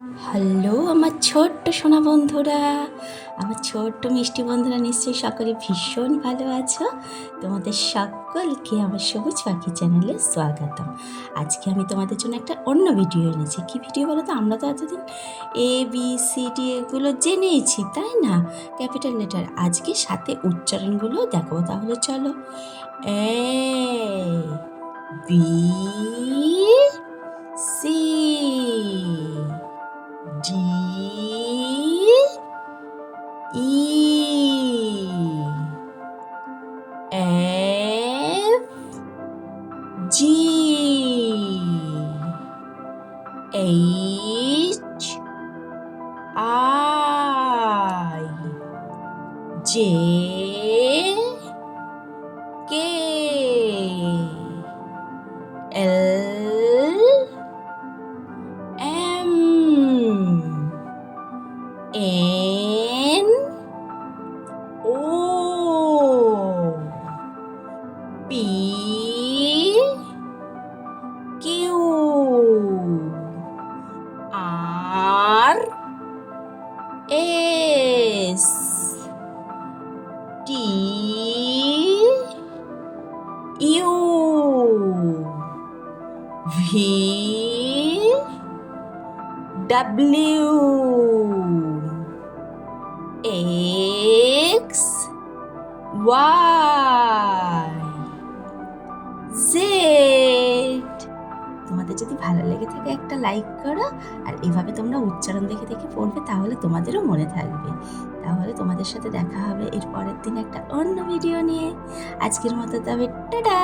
Hello আমার ছোট্ট সোনা বন্ধুরা, আমার ছোট্ট মিষ্টি বন্ধুরা, নিশ্চয়ই সকলে ভীষণ ভালো আছো। তোমাদের সকলকে আমার সবুজ পাখি চ্যানেলে স্বাগতম। আজকে আমি তোমাদের জন্য একটা অন্য ভিডিও এনেছি। কি ভিডিও বলো তো? আমরা তো এতদিন ABCD এগুলো জেনেইছি, তাই না? Capital letter. আজকে সাথে উচ্চারণগুলো দেখাবো। তাহলে চলো। ABC D E F G H I J K L M N O P Q R S T U V W X Y Z। তোমাদের যদি ভালো লেগে থাকে একটা লাইক করো, আর এভাবে তোমরা উচ্চারণ দেখে দেখে পড়বে, তাহলে তোমাদেরও মনে থাকবে। তাহলে তোমাদের সাথে দেখা হবে এর পরের দিন একটা অন্য ভিডিও নিয়ে। আজকের মতো তবে টাটা।